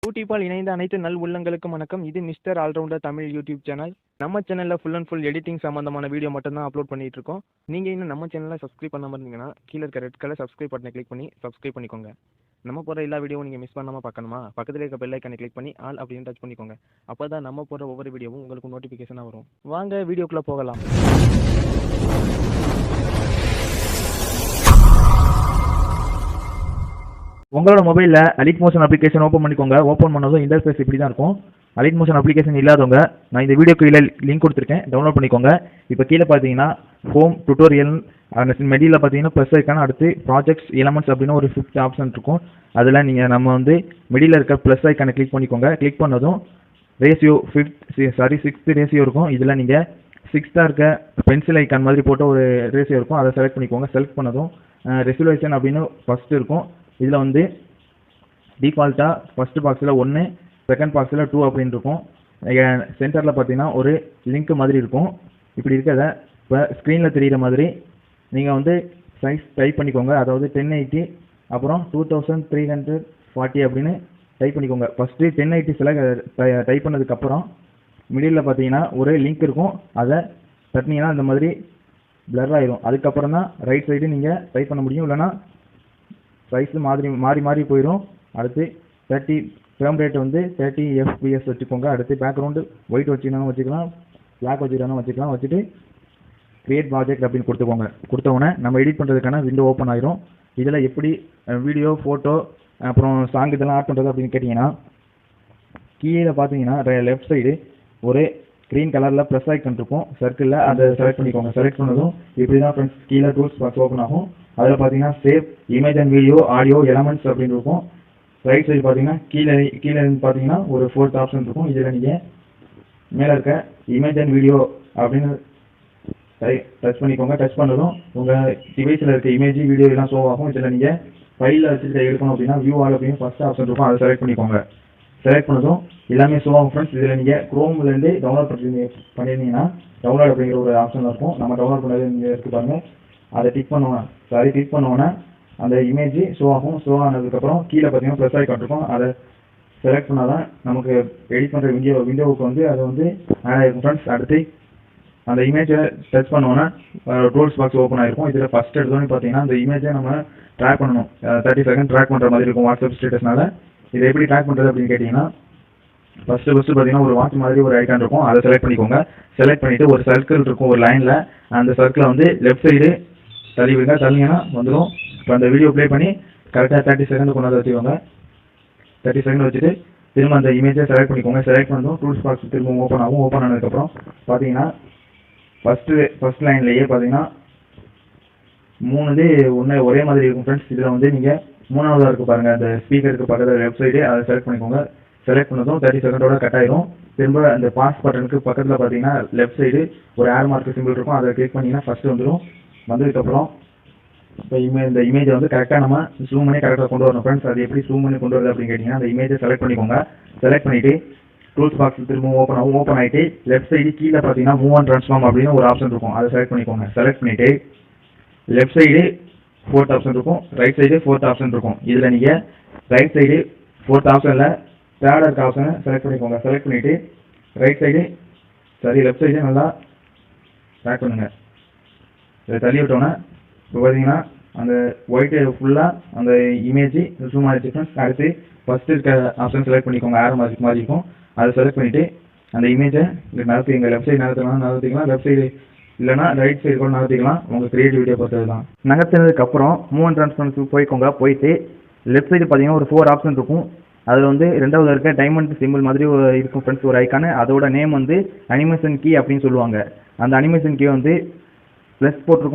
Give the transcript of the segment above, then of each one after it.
யூடியூப்பால் இணைந்த அனைத்து நல் உள்ளங்களுக்கும் வணக்கம். இது mister allrounder Tamil YouTube channel. நம்ம சேனலில் ஃபுல் அண்ட் ஃபுல் எடிட்டிங் சம்மந்தமான வீடியோ மட்டும்தான் அப்லோட் பண்ணிட்டு இருக்கோம். நீங்கள் இன்னும் நம்ம சேனலில் சப்ஸ்கிரைப் பண்ணாமல் இருந்தீங்கன்னா கீழே இருக்க ரெட் கலர் சப்ஸ்கிரைப் பட்டனை கிளிக் பண்ணி சப்ஸ்கிரைப் பண்ணிக்கோங்க. நம்ம போகிற எல்லா வீடியோவும் நீங்கள் மிஸ் பண்ணாமல் பார்க்கணுமா? பக்கத்தில் இருக்க பெல் ஐக்கனை கிளிக் பண்ணி ஆல் அப்படின்னு டச் பண்ணிக்கோங்க. அப்போ தான் நம்ம போகிற ஒவ்வொரு வீடியோவும் உங்களுக்கு நோட்டிஃபிகேஷனாக வரும். வாங்க வீடியோக்குள்ளே போகலாம். உங்களோட மொபைலில் அலிட் மோஷன் அப்ளிகேஷன் ஓப்பன் பண்ணிக்கோங்க. ஓப்பன் பண்ணதும் இன்டர்ஃபேஸ் இப்படி தான் இருக்கும். அலிட் மோஷன் அப்ளிகேஷன் இல்லாதவங்க நான் இந்த வீடியோ கீழே லிங்க் கொடுத்துருக்கேன், டவுன்லோட் பண்ணிக்கோங்க. இப்போ கீழே பார்த்தீங்கன்னா ஹோம் டுட்டோரியல் அந்த மெடியில் பார்த்தீங்கன்னா ப்ளஸ் ஐக்கான அடுத்து ப்ராஜெக்ட்ஸ் எலமெண்ட்ஸ் அப்படின்னு ஒரு 5th ஆப்ஷன் இருக்கும். அதில் நீங்கள் நம்ம வந்து மெடியில் இருக்க ப்ளஸ் ஐக்கானை கிளிக் பண்ணிக்கோங்க. கிளிக் பண்ணதும் ரேஷியோ 6th ரேஷியோ இருக்கும். இதில் நீங்கள் 6th இருக்க பென்சில் ஐக்கான் மாதிரி போட்ட ஒரு ரேஷியோ இருக்கும், அதை செலக்ட் பண்ணிக்கோங்க. செலக்ட் பண்ணதும் ரெசல்யூஷன் அப்படின்னு ஃபஸ்ட்டு இருக்கும். இதில் வந்து டிஃபால்ட்டாக ஃபஸ்ட்டு பாக்ஸில் 1, செகண்ட் பாக்ஸில் 2 அப்படின்னு இருக்கும். சென்டரில் பார்த்தீங்கன்னா ஒரு லிங்க் மாதிரி இருக்கும். இப்படி இருக்கிறத இப்போ ஸ்க்ரீனில் தெரிகிற மாதிரி நீங்கள் வந்து சைஸ் டைப் பண்ணிக்கோங்க. அதாவது 1080 அப்புறம் 2340 அப்படின்னு டைப் பண்ணிக்கோங்க. ஃபஸ்ட்டு 1080 டைப் பண்ணதுக்கப்புறம் மிடில் பார்த்தீங்கன்னா ஒரு லிங்க் இருக்கும், அதை தட்டினீங்கன்னா இந்த மாதிரி பிளர் ஆயிடும். அதுக்கப்புறம் தான் ரைட் சைடு நீங்கள் டைப் பண்ண முடியும், இல்லைனா சைஸு மாறி போயிடும். அடுத்து 30 ஃப்ரேம் ரேட் வந்து 30 fps வச்சுக்கோங்க. அடுத்து பேக்ரவுண்டு ஒயிட் வச்சுக்கணும் வச்சுக்கலாம், பிளாக் வச்சுக்கணும் வச்சுக்கலாம். வச்சுட்டு கிரியேட் ப்ராஜெக்ட் அப்படின்னு கொடுத்துக்கோங்க. கொடுத்தவொடனே நம்ம எடிட் பண்ணுறதுக்கான விண்டோ ஓப்பன் ஆயிரும். இதில் எப்படி வீடியோ, ஃபோட்டோ, அப்புறம் சாங் இதெல்லாம் ஆட் பண்ணுறது அப்படின்னு கேட்டிங்கன்னா கீழே பார்த்தீங்கன்னா லெஃப்ட் சைடு ஒரு க்ரீன் கலரில் ப்ளஸ் ஐக்கன் இருக்கும் சர்க்கிளில், அதை செலக்ட் பண்ணிக்கோங்க. செலக்ட் பண்ணதும் இப்படி தான் ஃப்ரெண்ட்ஸ் கீழே டூல்ஸ் பாக்ஸ் ஓப்பன் ஆகும். அதில் பார்த்தீங்கன்னா save image and video audio elements அப்படின்னு இருக்கும். ரைட் சைடு பார்த்தீங்கன்னா கீழே பார்த்தீங்கன்னா ஒரு 4th ஆப்ஷன் இருக்கும். இதில் நீங்கள் மேலே இருக்க இமேஜ் அண்ட் வீடியோ அப்படின்னு டச் பண்ணிக்கோங்க. டச் பண்ணதும் உங்கள் டிவைஸில் இருக்க இமேஜ் வீடியோ எல்லாம் ஷோ ஆகும். இதில் நீங்கள் ஃபைலில் வச்சுட்டு எடுக்கணும் அப்படின்னா வியூ ஆல் அப்படின்னு ஃபஸ்ட் ஆப்ஷன் இருக்கும், அதை செலக்ட் பண்ணிக்கோங்க. செலக்ட் பண்ணதும் எல்லாமே ஷோ ஆகும் ஃப்ரெண்ட்ஸ். இதில் நீங்கள் க்ரோம்லேருந்து டவுன்லோட் பண்ணியிருந்தீங்கன்னா டவுன்லோட் அப்படிங்கிற ஒரு ஆப்ஷன் இருக்கும். நம்ம டவுன்லோட் பண்ணது நீங்கள் எடுத்து பாருங்கள். அதை கிளிக் பண்ணுவோன்னா அந்த இமேஜ் ஷோ ஆகும். ஷோ ஆனதுக்கப்புறம் கீழே பார்த்தீங்கன்னா ப்ளஸ் ஐக்கான் இருக்கும், அதை செலக்ட் பண்ணால் தான் நமக்கு எடிட் பண்ணுற விண்டோவுக்கு வந்து அது வந்து ஆட் ஆகிருக்கும் ஃப்ரெண்ட்ஸ். அடுத்து அந்த இமேஜை டச் பண்ணுவோன்னா டூல்ஸ் பாக்ஸ் ஓப்பன் ஆகிருக்கும். இதில் ஃபஸ்ட் எடுத்தோன்னு பார்த்தீங்கன்னா அந்த இமேஜை நம்ம ட்ராக் பண்ணணும். 30 செகண்ட் ட்ராக் பண்ணுற மாதிரி இருக்கும் வாட்ஸ்அப் ஸ்டேட்டஸ்னால. இதை எப்படி ட்ராக் பண்ணுறது அப்படின்னு கேட்டிங்கன்னா ஃபஸ்ட்டு பார்த்தீங்கன்னா ஒரு வாட்ச் மாதிரி ஒரு ஐக்கான் இருக்கும், அதை செலக்ட் பண்ணிக்கோங்க. செலக்ட் பண்ணிவிட்டு ஒரு சர்க்கிள் இருக்கும் ஒரு லைனில், அந்த சர்க்கிளை வந்து லெஃப்ட் சைடு தள்ளிங்கன்னா வந்துடும். இப்போ அந்த வீடியோ ப்ளே பண்ணி கரெக்டாக 30 செகண்ட் கொண்டாந்து வச்சுக்கோங்க. 30 செகண்ட் வச்சுட்டு திரும்ப அந்த இமேஜை செலக்ட் பண்ணிக்கோங்க. செலக்ட் பண்ணதும் டூல்ஸ் பாக்ஸ் திரும்ப ஓப்பன் ஆகும். ஓப்பன் ஆனதுக்கப்புறம் பார்த்தீங்கன்னா ஃபஸ்ட் லைன்லேயே பார்த்தீங்கன்னா 3 ஒரே மாதிரி இருக்கும் ஃப்ரெண்ட்ஸ். இதில் வந்து நீங்கள் 3ஆவதாக இருக்குது பாருங்கள், அந்த ஸ்பீக்கருக்கு பக்கத்தில் லெஃப்ட் சைடு, அதை செலக்ட் பண்ணிக்கோங்க. செலக்ட் பண்ணதும் 30 செகண்டோட கட் ஆயிடும். திரும்ப அந்த பாஸ் பட்டனுக்கு பக்கத்தில் பார்த்தீங்கன்னா லெஃப்ட் சைடு ஒரு ஏர் மார்க் சிம்பிள் இருக்கும், அதை கிளிக் பண்ணிங்கன்னா ஃபஸ்ட்டு வந்துடும். வந்ததுக்கப்புறம் இப்போ இந்த இமேஜை வந்து கரெக்டாக நம்ம ஜூம் பண்ணி கரெக்டாக கொண்டு வரணும் ஃப்ரெண்ட்ஸ். அது எப்படி ஜூம் பண்ணி கொண்டு வருது அப்படின்னு கேட்டிங்கன்னா அந்த இமேஜை செலக்ட் பண்ணிக்கோங்க. செலக்ட் பண்ணிவிட்டு டூல்ஸ் பாக்ஸ் திரும்ப ஓப்பன் ஆகும். ஓப்பன் ஆகிட்டு லெஃப்ட் சைடு கீழே பார்த்தீங்கன்னா மூவ் அண்ட் ட்ரான்ஸ்ஃபார்ம் அப்படின்னு ஒரு ஆப்ஷன் இருக்கும், அதை செலக்ட் பண்ணிக்கோங்க. செலக்ட் பண்ணிவிட்டு லெஃப்ட் சைடு 4th ஆப்ஷன் இருக்கும், ரைட் சைடு 4th ஆப்ஷன் இருக்கும். இதில் நீங்கள் ரைட் சைடு 4th ஆப்ஷனில் 3rd இருக்க ஆப்ஷனை செலக்ட் பண்ணிக்கோங்க. செலக்ட் பண்ணிவிட்டு லெஃப்ட் சைடு நல்லா ட்ராக் பண்ணுங்கள். இதை தள்ளி விட்டோன்னே இப்போ பார்த்தீங்கன்னா அந்த ஒயிட்டு ஃபுல்லாக அந்த இமேஜ் ஜூம் ஆகிடுச்சு ஃப்ரெண்ட்ஸ். அடுத்து ஃபஸ்ட்டு இருக்க ஆப்ஷன் செலக்ட் பண்ணிக்கோங்க, ஏர் மார்க் மாதிரி இருக்கும், அதை செலக்ட் பண்ணிவிட்டு அந்த இமேஜை இங்கே நகர்த்திங்க. லெஃப்ட் சைடு நகர்த்திக்கலாம், லெஃப்ட் சைடு இல்லைனா ரைட் சைடு கூட நகர்த்திக்கலாம், உங்கள் கிரியேட்டிவிட்டியை பொறுத்தது தான். நகர்த்தினதுக்கப்புறம் மூவ் அண்ட் ட்ரான்ஸ்ஃபார்மேஷன் போயிட்டு லெஃப்ட் சைடு பார்த்தீங்கன்னா ஒரு 4 ஆப்ஷன் இருக்கும். அதில் வந்து 2வது இருக்க டைமண்ட் சிம்பிள் மாதிரி இருக்கும் ஃப்ரெண்ட்ஸ் ஒரு ஐக்கானு. அதோட நேம் வந்து அனிமேஷன் கீ அப்படின்னு சொல்லுவாங்க. அந்த அனிமேஷன் கீ வந்து ப்ளஸ்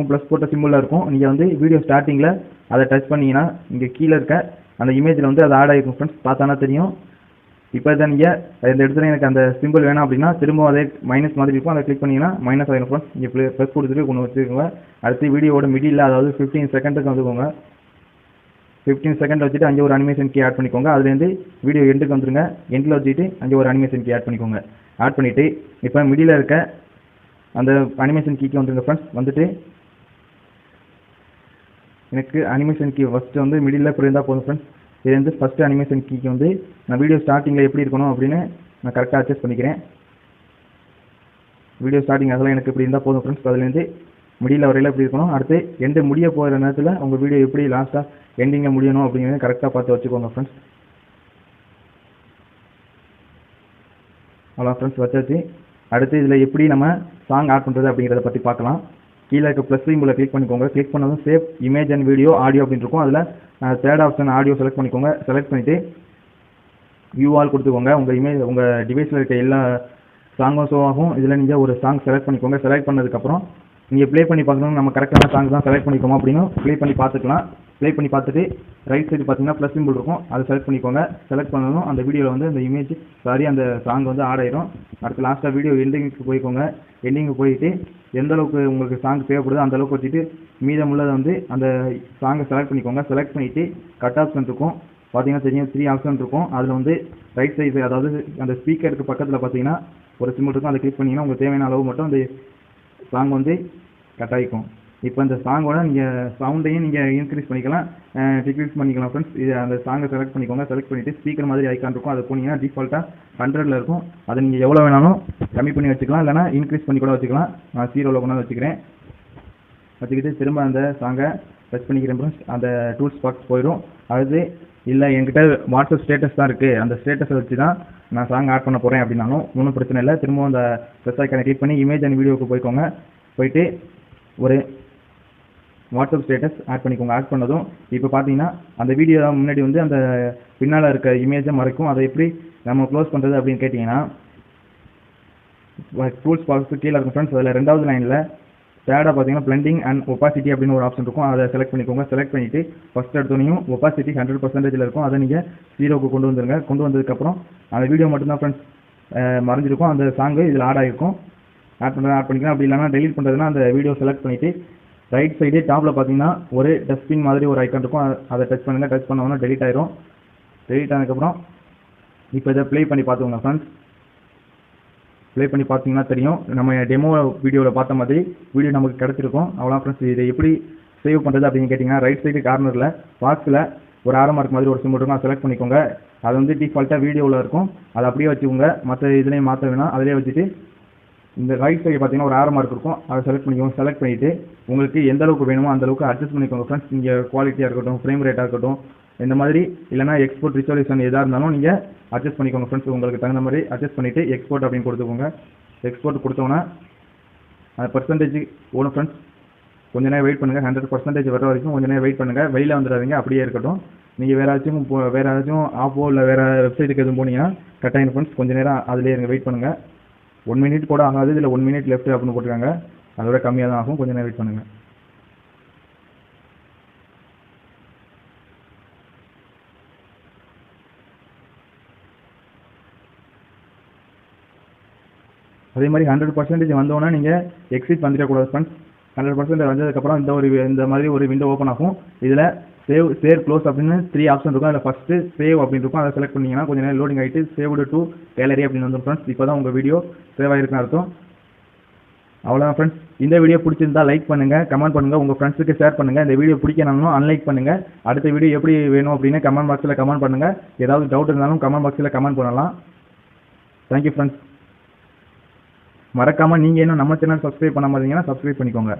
போட்ட சிம்பிளாக இருக்கும். நீங்கள் வந்து வீடியோ ஸ்டார்டிங்கில் அதை டச் பண்ணிங்கன்னா இங்கே கீழே இருக்க அந்த இமேஜில் வந்து அது ஆட் ஆகிருக்கும் ஃப்ரெண்ட்ஸ், பார்த்தானா தெரியும். இப்போ தான் நீங்கள் இந்த இடத்துல எனக்கு அந்த சிம்பிள் வேணும் அப்படின்னா திரும்ப அதே மைனஸ் மாதிரி இருக்கும், அதை கிளிக் பண்ணிங்கன்னா மைனஸ் ஆகிடும் ஃப்ரெண்ட்ஸ். இங்கே ப்ளஸ் கொடுத்துட்டு கொண்டு வச்சுக்கோங்க. அடுத்து வீடியோட மிடில் அதாவது 15 செகண்டுக்கு வந்துக்கோங்க. 15 செகண்ட் வச்சுட்டு அங்கே ஒரு அனிமேஷன் கீ ஆட் பண்ணிக்கோங்க. அதுலேருந்து வீடியோ எண்டுக்கு வந்துருங்க. எண்டில் வச்சுட்டு அங்கே ஒரு அனிமேஷன் கீ ஆட் பண்ணிக்கோங்க. ஆட் பண்ணிவிட்டு இப்போ மிடில் இருக்க அந்த அனிமேஷன் கீக்கு வந்துருங்க ஃப்ரெண்ட்ஸ். வந்துட்டு எனக்கு அனிமேஷன் கீ ஃபஸ்ட்டு வந்து மிடில் இருந்தால் போதும் ஃப்ரெண்ட்ஸ். இது வந்து ஃபஸ்ட்டு அனிமேஷன் கீக்கு வந்து நான் வீடியோ ஸ்டார்டிங்கில் எப்படி இருக்கணும் அப்படின்னு நான் கரெக்டாக அட்ஜஸ்ட் பண்ணிக்கிறேன். வீடியோ ஸ்டார்டிங் அதெல்லாம் எனக்கு இப்படி இருந்தால் போதும் ஃப்ரெண்ட்ஸ். அதுலேருந்து முடியல வரையில் எப்படி இருக்கணும், அடுத்து எண்டு முடிய போகிற நேரத்தில் உங்கள் வீடியோ எப்படி லாஸ்ட்டாக எண்டிங்கில் முடியணும் அப்படிங்கிறத கரெக்டாக பார்த்து வச்சுக்கோங்க ஃப்ரெண்ட்ஸ். அவ்வளோ ஃப்ரெண்ட்ஸ் வச்சாச்சு. அடுத்து இதில் எப்படி நம்ம சாங் ஆட் பண்ணுறது அப்படிங்கிறத பற்றி பார்க்கலாம். கீழே இருக்க ப்ளஸ் சிம்பிளை கிளிக் பண்ணிக்கோங்க. கிளிக் பண்ணதும் save image and video audio அப்படின்னு இருக்கும். அதில் தேர்ட் ஆப்ஷன் ஆடியோ செலக்ட் பண்ணிக்கோங்க. செலக்ட் பண்ணிவிட்டு வியூ ஆல் கொடுத்துக்கோங்க. உங்கள் இமேஜ் உங்கள் டிவைஸில் இருக்க எல்லா சாங்கும் ஷோ ஆகும். இதில் நீங்கள் ஒரு சாங் செலக்ட் பண்ணிக்கோங்க. செலக்ட் பண்ணதுக்கப்புறம் நீங்கள் ப்ளே பண்ணி பார்க்கணும் நம்ம கரெக்டான சாங் தான் செலக்ட் பண்ணிக்கோமா அப்படின்னு ப்ளே பண்ணி பார்த்துக்கலாம். ப்ளே பண்ணி பார்த்துட்டு ரைட் சைடு பார்த்தீங்கன்னா ப்ளஸ் சிம்பிள் இருக்கும், அதை செலக்ட் பண்ணிக்கோங்க. செலக்ட் பண்ணதும் அந்த வீடியோவில் வந்து அந்த இமேஜ் அந்த சாங் வந்து ஆட் ஆயிரும். அடுத்து லாஸ்ட்டாக வீடியோ எண்டிங்க்கு போய்க்கோங்க. எண்டிங்கு போயிட்டு எந்த அளவுக்கு உங்களுக்கு சாங் தேவைப்படுதோ அந்த அளவுக்கு வச்சுட்டு மீதமுள்ளதை வந்து அந்த சாங்கை செலக்ட் பண்ணிக்கோங்க. செலக்ட் பண்ணிவிட்டு கட் ஆப்ஷன் இருக்கும் பார்த்தீங்கன்னா தெரியும், 3 ஆப்ஷன் இருக்கும். அதில் வந்து ரைட் சைடு அதாவது அந்த ஸ்பீக்கருக்கு பக்கத்தில் பார்த்தீங்கன்னா ஒரு சிம்பிள் இருக்கும். அதை கிளிக் பண்ணிங்கன்னா உங்களுக்கு தேவையான அளவு மட்டும் அந்த சாங் வந்து கட் ஆகிக்கும். இப்போ இந்த சாங்கோட நீங்கள் சவுண்டையும் நீங்கள் இன்க்ரீஸ் பண்ணிக்கலாம், டிக்ரீஸ் பண்ணிக்கலாம் ஃப்ரெண்ட்ஸ். இது அந்த சாங்கை செலக்ட் பண்ணிக்கோங்க. செலக்ட் பண்ணிவிட்டு ஸ்பீக்கர் மாதிரி ஐக்கான் இருக்கும், அதை போனீங்கன்னா டிஃபால்ட்டாக 100ல் இருக்கும். அதை நீங்கள் எவ்வளோ வேணாலும் கம்மி பண்ணி வச்சுக்கலாம், இல்லைனா இன்க்ரீஸ் பண்ணி கூட வச்சுக்கலாம். நான் 0ல் கொண்டு வச்சுக்கிறேன். வச்சுக்கிட்டு திரும்ப அந்த சாங்கை டச் பண்ணிக்கிறேன் ஃப்ரெண்ட்ஸ். அந்த டூல்ஸ் பாக்ஸ் போயிடும். அடுத்து இல்லை என்கிட்ட வாட்ஸ்அப் ஸ்டேட்டஸ் தான் இருக்குது, அந்த ஸ்டேட்டஸை வச்சு தான் நான் சாங் ஆட் பண்ண போகிறேன் அப்படின்னாலும் ஒன்றும் பிரச்சனை இல்லை. திரும்பவும் அந்த ப்ளஸ் ஐக்கானை கிளிக் பண்ணி இமேஜ் அண்ட் வீடியோவுக்கு போய்க்கோங்க. போயிட்டு ஒரு வாட்ஸ்அப் ஸ்டேட்டஸ் ஆட் பண்ணிக்கோங்க. ஆட் பண்ணதும் இப்போ பார்த்தீங்கன்னா அந்த வீடியோ முன்னாடி வந்து அந்த பின்னால் இருக்க இமேஜை மறைக்கும். அதை எப்படி நம்ம க்ளோஸ் பண்ணுறது அப்படின்னு கேட்டிங்கன்னா டூல்ஸ் பாக்ஸ் கீழே இருக்கும் ஃப்ரெண்ட்ஸ். அதில் 2வது லைனில் தேர்டாக பார்த்தீங்கன்னா பிளெண்டிங் அண்ட் ஒப்பாசிட்டி அப்படின்னு ஒரு ஆப்ஷன் இருக்கும், அதை செலக்ட் பண்ணிக்கோங்க. செலக்ட் பண்ணிவிட்டு ஃபஸ்ட் எடுத்தோனையும் ஒப்பாசிட்டி 100% இருக்கும், அதை நீங்கள் 0க்கு கொண்டு வந்துருங்க. கொண்டு வந்ததுக்கப்புறம் அந்த வீடியோ மட்டும்தான் ஃப்ரெண்ட்ஸ் மறைஞ்சிருக்கும், அந்த சாங்கு இதில் ஆட் ஆகிருக்கும். ஆட் பண்ணிக்கலாம். அப்படி இல்லைனா டெலிட் பண்ணுறதுனா அந்த வீடியோ செலக்ட் பண்ணிவிட்டு ரைட் சைடு டாப்பில் பார்த்தீங்கன்னா ஒரு டஸ்ட்பின் மாதிரி ஒரு ஐக்கான் இருக்கும், அதை டச் பண்ணுங்கள். டச் பண்ணோன்னா டெலிட் ஆயிரும். டெலிட் ஆனதுக்கப்புறம் இப்போ இதை ப்ளே பண்ணி பார்த்துக்கோங்க ஃப்ரெண்ட்ஸ். ப்ளே பண்ணி பார்த்தீங்கன்னா தெரியும், நம்ம டெமோ வீடியோவில் பார்த்த மாதிரி வீடியோ நமக்கு கிடச்சிருக்கும். அவ்வளோ ஃப்ரெண்ட்ஸ். இதை எப்படி சேவ் பண்ணுறது அப்படின்னு கேட்டிங்கன்னா ரைட் சைடு கார்னரில் பாக்ஸில் ஒரு ஆரோ மார்க் மாதிரி ஒரு சிம்பிள் இருக்கும், அதை செலக்ட் பண்ணிக்கோங்க. அது வந்து டிஃபால்ட்டாக வீடியோவில் இருக்கும், அதை அப்படியே வச்சுக்கோங்க. மற்ற இதுலேயும் மாற்ற வேணாம், அதிலே வச்சுட்டு இந்த ரைட் சைடு பார்த்தீங்கன்னா ஒரு ஆரோ மார்க் இருக்கும், அதை செலக்ட் பண்ணிக்கோங்க. செலக்ட் பண்ணிவிட்டு உங்களுக்கு எந்த அளவுக்கு வேணுமோ அந்த அளவுக்கு அட்ஜஸ்ட் பண்ணிக்கோங்க ஃப்ரெண்ட்ஸ். நீங்கள் குவாலிட்டியாக இருக்கட்டும், ஃப்ரேம் ரேட்டாக இருக்கட்டும், இந்த மாதிரி இல்லைனா எக்ஸ்போர்ட் ரிசல்யூஷன் எதாக இருந்தாலும் நீங்கள் அட்ஜஸ்ட் பண்ணிக்கோங்க ஃப்ரெண்ட்ஸ். உங்களுக்கு தகுந்த மாதிரி அட்ஜஸ்ட் பண்ணிவிட்டு எக்ஸ்போர்ட் அப்படின்னு கொடுத்துக்கோங்க. எக்ஸ்போர்ட் கொடுத்தோன்னா அந்த பர்சன்டேஜ் ஓடும் ஃப்ரெண்ட்ஸ். கொஞ்சம் நேரம் வெயிட் பண்ணுங்கள். 100% வர வரைக்கும் கொஞ்சம் நேரம் வெயிட் பண்ணுங்கள். வெளியில் வந்துடாதீங்க, அப்படியே இருக்கட்டும். நீங்கள் வேறு ஏதாச்சும் ஆப்போ இல்லை வேறு வெப்சைட்டுக்கு எதுவும் போனீங்கன்னா கட் ஆகிடும் ஃப்ரெண்ட்ஸ். கொஞ்சம் நேரம் அதிலே இருங்க, வெயிட் பண்ணுங்கள். 1 மினிட் கூட ஆகாது. இதில் 1 மினிட் லெஃப்ட் அப்படின்னு போட்டிருக்காங்க, அதோட கம்மியாக தான் ஆகும். கொஞ்சம் நேரம் வெயிட் பண்ணுங்கள். அதே மாதிரி 100% வந்தோன்னா நீங்கள் எக்ஸிட் வந்துடக்கூடாது ஃப்ரெண்ட்ஸ். 100% வந்ததுக்கப்புறம் இந்த மாதிரி ஒரு விண்டோ ஓப்பன் ஆகும். இதில் சேவ் க்ளோஸ் அப்படின்னு 3 ஆப்ஷன் இருக்கும். அதில் ஃபஸ்ட்டு சேவ் அப்படின்னு இருக்கும், அதை செலக்ட் பண்ணிங்கன்னா கொஞ்சம் நேரம் லோடிங் ஆகிட்டு சேவ்டு டு கேலரி அப்படின்னு வந்துடும் ஃப்ரெண்ட்ஸ். இப்போ தான் உங்கள் வீடியோ சேவ் ஆகிருக்குன்னு அர்த்தம். அவ்வளோதான் ஃப்ரெண்ட்ஸ். இந்த வீடியோ பிடிச்சிருந்தா லைக் பண்ணுங்கள், கமெண்ட் பண்ணுங்கள், உங்கள் ஃப்ரெண்ட்ஸுக்கு ஷேர் பண்ணுங்கள். இந்த வீடியோ பிடிக்கணும்னு அன்லைக் பண்ணுங்கள். அடுத்த வீடியோ எப்படி வேணும் அப்படின்னு கமெண்ட் பாக்ஸில் கமெண்ட் பண்ணுங்கள். ஏதாவது டவுட் இருந்தாலும் கமெண்ட் பாக்ஸில் கமெண்ட் பண்ணலாம். Thank you friends. மறக்காம நீங்க இன்னும் நம்ம சேனல் சப்ஸ்கிரைப் பண்ணாம இருந்தீங்கன்னா சப்ஸ்கிரைப் பண்ணிக்கோங்க.